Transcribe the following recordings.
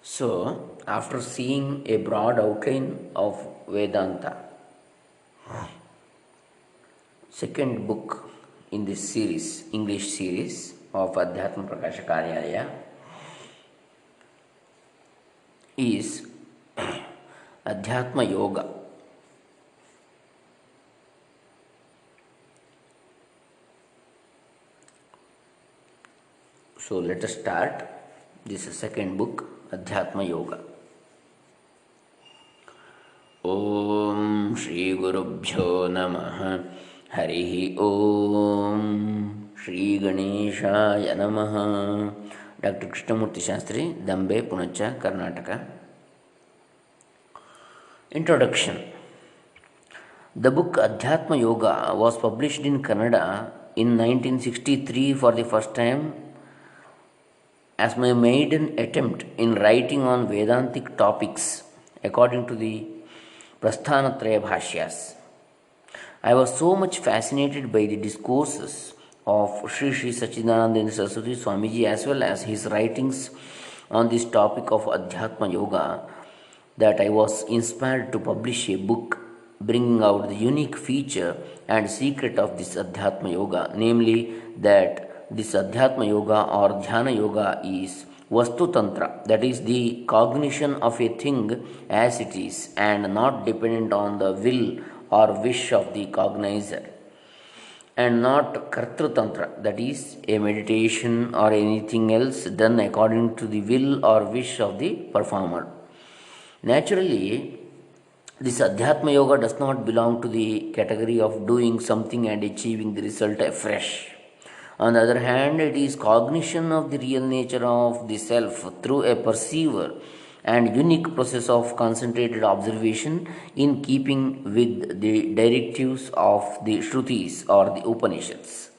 So, after seeing a broad outline of Vedanta, second book in this series, English series of Adhyaatma PrakAsha KAryAlaya, is Adhyatma Yoga. So, let us start. This is second book, Adhyatma Yoga. Om Shri Gurubhyo Namaha Harihi Om Shri Ganeshaya Namaha. Dr. Krishnamurti Shastri, Dambe, Punacha, Karnataka. Introduction. The book Adhyatma Yoga was published in Kannada in 1963 for the first time as my maiden attempt in writing on Vedantic topics according to the Prasthanatraya Bhashyas. I was so much fascinated by the discourses of Sri Sachchidanandendra Saraswatee Swamiji as well as his writings on this topic of Adhyatma Yoga that I was inspired to publish a book bringing out the unique feature and secret of this Adhyatma Yoga, namely that this Adhyatma Yoga or Dhyana Yoga is Vastu Tantra, that is the cognition of a thing as it is and not dependent on the will or wish of the cognizer, and not Kartru Tantra, that is a meditation or anything else done according to the will or wish of the performer. Naturally, this Adhyatma Yoga does not belong to the category of doing something and achieving the result afresh. On the other hand, it is cognition of the real nature of the self through a perceiver and unique process of concentrated observation in keeping with the directives of the Shrutis or the Upanishads.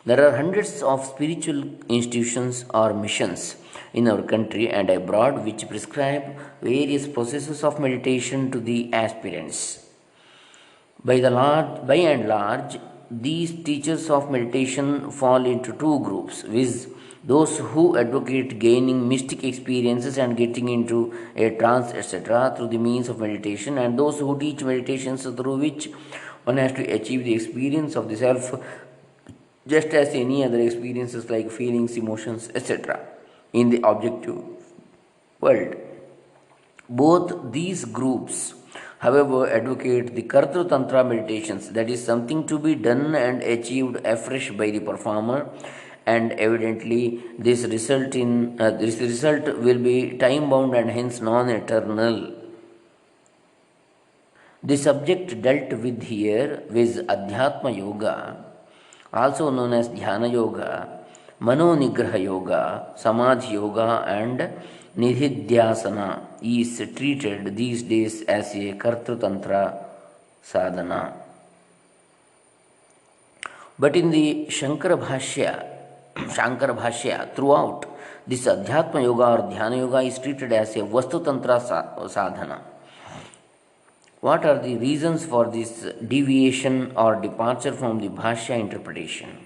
There are hundreds of spiritual institutions or missions in our country and abroad which prescribe various processes of meditation to the aspirants. By and large, these teachers of meditation fall into two groups, viz., those who advocate gaining mystic experiences and getting into a trance, etc., through the means of meditation, and those who teach meditations through which one has to achieve the experience of the self just as any other experiences like feelings, emotions, etc., in the objective world. Both these groups, however, advocate the Kartru Tantra meditations, that is, something to be done and achieved afresh by the performer, and evidently this result will be time bound and hence non eternal. The subject dealt with here was Adhyatma Yoga, also known as Dhyana Yoga, Mano Nigraha Yoga, Samadhi Yoga, and Nididhyasana is treated these days as a Kartru Tantra sadhana. But in the Shankara Bhashya, throughout, this Adhyatma Yoga or Dhyana Yoga is treated as a Vastu Tantra sadhana. What are the reasons for this deviation or departure from the Bhashya interpretation?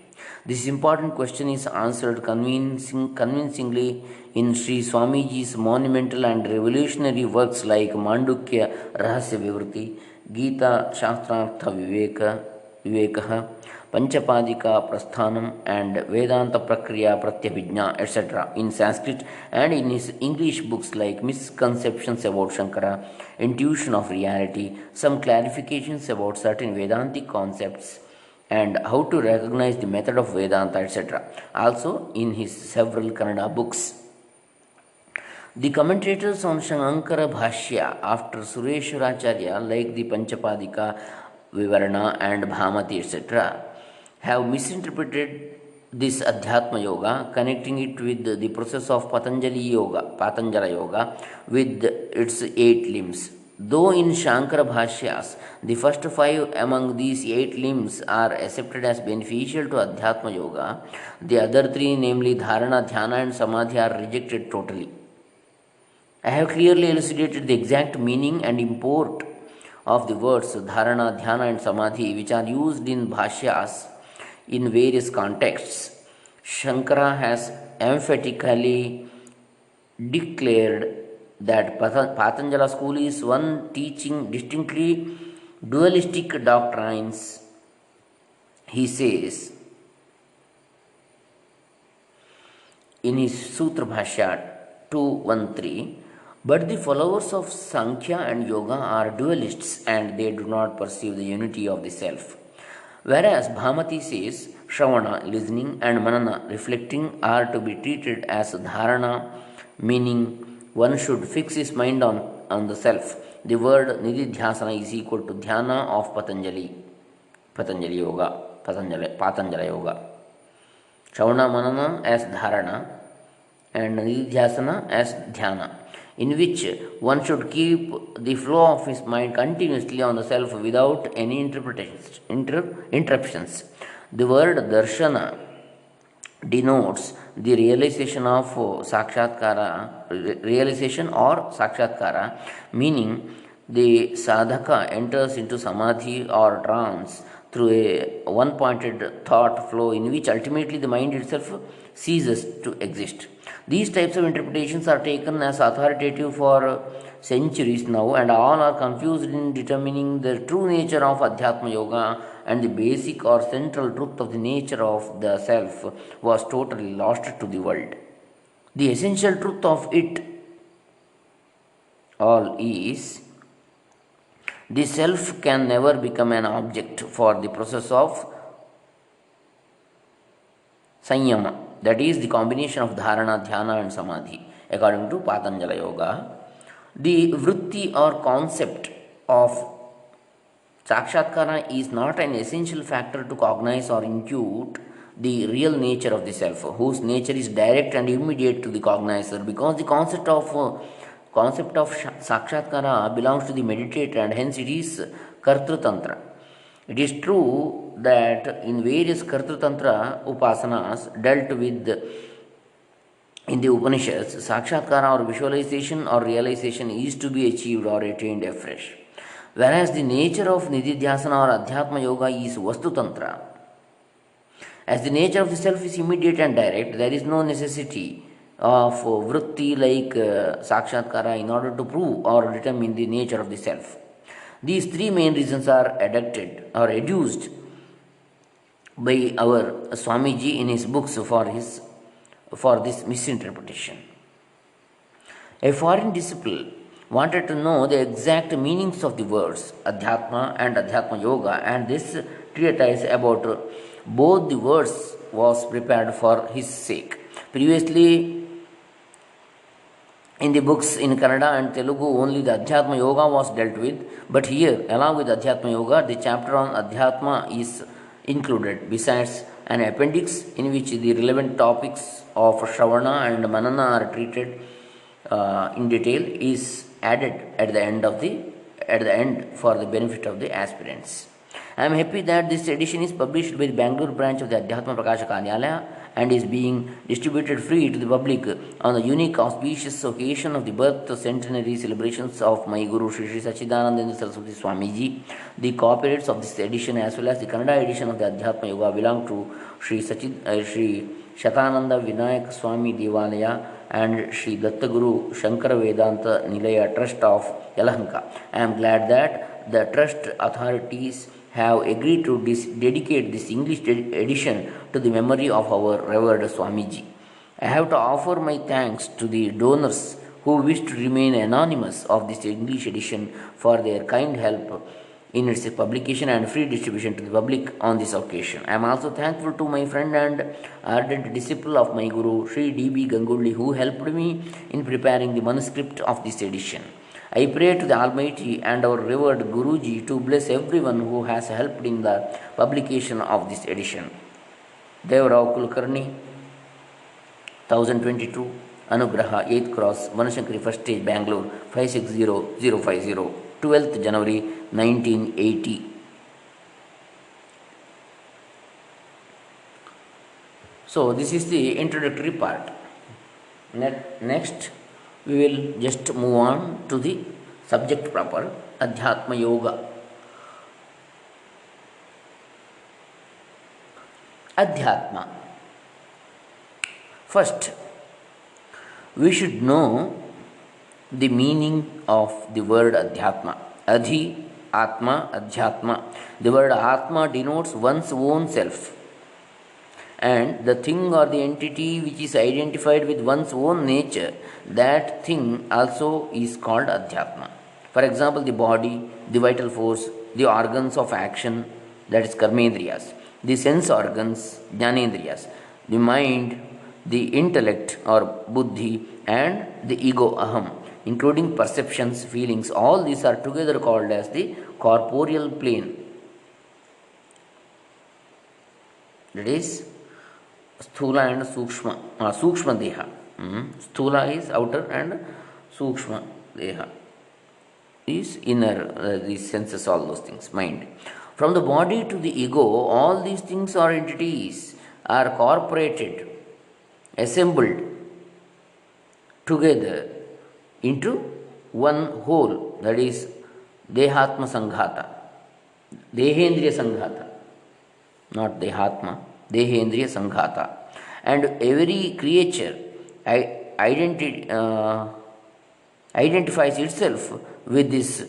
This important question is answered convincingly in Sri Swamiji's monumental and revolutionary works like Mandukya Rahasya Vivruti, Gita Shastrartha Vivekaha, Panchapadika Prasthanam, and Vedanta Prakriya Pratyabhijna, etc., in Sanskrit, and in his English books like Misconceptions About Shankara, Intuition of Reality, some clarifications about certain Vedantic concepts, and how to recognize the method of Vedanta, etc., also in his several Kannada books. The commentators on Shankara Bhashya after Sureshwaracharya, like the Panchapadika, Vivarana, and Bhamati, etc., have misinterpreted this Adhyatma Yoga, connecting it with the process of Patanjala Yoga, with its 8 limbs. Though in Shankara Bhashyas, the first 5 among these 8 limbs are accepted as beneficial to Adhyatma Yoga, the other 3, namely Dharana, Dhyana, and Samadhi, are rejected totally. I have clearly elucidated the exact meaning and import of the words Dharana, Dhyana, and Samadhi, which are used in Bhashyas in various contexts. Shankara has emphatically declared that Patanjala school is one teaching distinctly dualistic doctrines. He says in his Sutra Bhashya 213, but the followers of Sankhya and Yoga are dualists and they do not perceive the unity of the self. Whereas Bhamati says Shravana, listening, and Manana, reflecting, are to be treated as dharana, meaning one should fix his mind on the self. The word nididhyasana is equal to dhyana of Patanjali Yoga, Patanjala Yoga. Shravana Manana as dharana and nididhyasana as dhyana, in which one should keep the flow of his mind continuously on the self without any interruptions. The word darshana denotes the realization or sakshatkara, meaning the sadhaka enters into samadhi or trance through a one pointed thought flow in which ultimately the mind itself ceases to exist. These types of interpretations are taken as authoritative for centuries now, and all are confused in determining the true nature of Adhyatma Yoga, and the basic or central truth of the nature of the self was totally lost to the world. The essential truth of it all is the self can never become an object for the process of Sanyama, that is the combination of dharana, dhyana, and samadhi, according to Patanjala Yoga. The vritti or concept of sakshatkara is not an essential factor to cognize or intuit the real nature of the self, whose nature is direct and immediate to the cognizer, because the concept of sakshatkara belongs to the meditator and hence it is kartrutantra. It is true that in various Kartrutantra upasanas dealt with in the Upanishads, Sakshatkara or visualization or realization is to be achieved or attained afresh. Whereas the nature of Nididhyasana or Adhyatma Yoga is Vastutantra. As the nature of the self is immediate and direct, there is no necessity of vritti like Sakshatkara in order to prove or determine the nature of the self. These three main reasons are adduced or adduced by our Swamiji in his books for this misinterpretation. A foreign disciple wanted to know the exact meanings of the words Adhyatma and Adhyatma Yoga, and this treatise about both the words was prepared for his sake. Previously, in the books in Kannada and Telugu, only the Adhyatma Yoga was dealt with, but here, along with Adhyatma Yoga, the chapter on Adhyatma is included, besides an appendix in which the relevant topics of Shravana and Manana are treated in detail, is added at the end for the benefit of the aspirants. I am happy that this edition is published by the Bangalore branch of the Adhyaatma PrakAsha KAryAlaya and is being distributed free to the public on the unique auspicious occasion of the birth centenary celebrations of my Guru Sri Sachchidanandendra Saraswatee Swamiji. The copyrights of this edition as well as the Kannada edition of the Adhyatma Yoga belong to Sri Shatananda Vinayak Swami Devalaya and Sri Dattaguru Shankara Vedanta Nilaya Trust of Yelahanka. I am glad that the trust authorities have agreed to dedicate this English edition to the memory of our revered Swamiji. I have to offer my thanks to the donors who wish to remain anonymous of this English edition for their kind help in its publication and free distribution to the public on this occasion. I am also thankful to my friend and ardent disciple of my Guru, Sri D.B. Ganguly, who helped me in preparing the manuscript of this edition. I pray to the Almighty and our revered Guruji to bless everyone who has helped in the publication of this edition. Devrao Kulkarni, 1022, Anugraha, 8th Cross, Manashankari, First Stage, Bangalore, 560050, 12th January 1980. So, this is the introductory part. Next, we will just move on to the subject proper, Adhyatma Yoga. Adhyatma. First, We should know the meaning of the word Adhyatma. Atma, Adhyatma. The word Atma denotes one's own self, and the thing or the entity which is identified with one's own nature, that thing also is called Adhyatma. For example, the body, the vital force, the organs of action, that is Karmendriyas, the sense organs, Jnanendriyas, the mind, the intellect or Buddhi, and the ego Aham, including perceptions, feelings, all these are together called as the corporeal plane. That is Sthula and Sukshma. Sukshma Deha. Sthula is outer and Sukshma Deha is inner, these senses, all those things, mind. From the body to the ego, all these things or entities are corporated, assembled together into one whole, that is Dehatma Sanghata, Dehendriya Sanghata, not Dehatma, Dehendriya Sanghata. And every creature identifies itself with this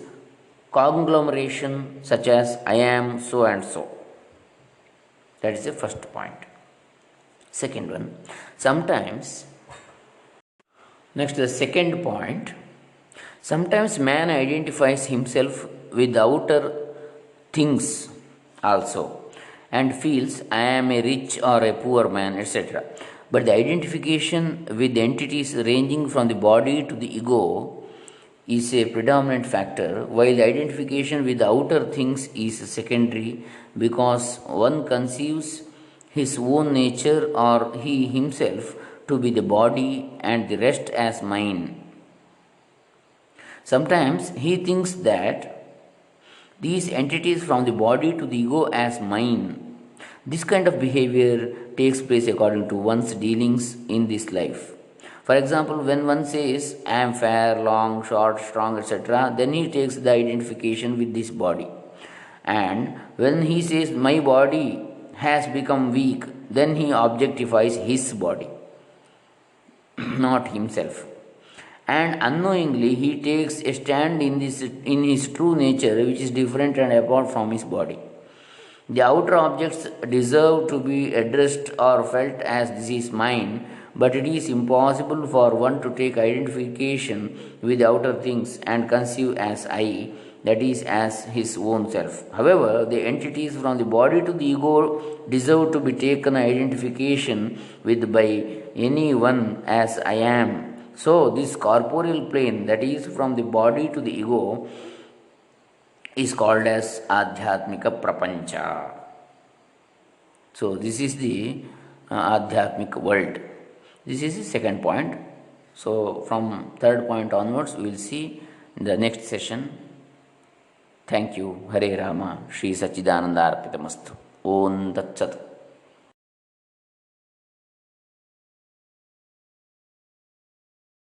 conglomeration, such as I am so and so. That is the first point. Second one, sometimes, next, the second point, sometimes man identifies himself with outer things also and feels I am a rich or a poor man, etc. But the identification with entities ranging from the body to the ego is a predominant factor, while the identification with the outer things is secondary, because one conceives his own nature or he himself to be the body and the rest as mine. Sometimes he thinks that these entities from the body to the ego as mine. This kind of behavior takes place according to one's dealings in this life. For example, when one says, I am fair, long, short, strong, etc., then he takes the identification with this body. And when he says, my body has become weak, then he objectifies his body, not himself. And unknowingly, he takes a stand in his true nature, which is different and apart from his body. The outer objects deserve to be addressed or felt as this is mine, but it is impossible for one to take identification with outer things and conceive as I, that is, as his own self. However, the entities from the body to the ego deserve to be taken identification with by anyone as I am. So, this corporeal plane, that is from the body to the ego, is called as Adhyatmika Prapancha. So, this is the Adhyatmic world. This is the second point. So, from third point onwards, we will see in the next session. Thank you. Hare Rama. Shri Sachchidananda Arpitamastu. Om Tat Sat.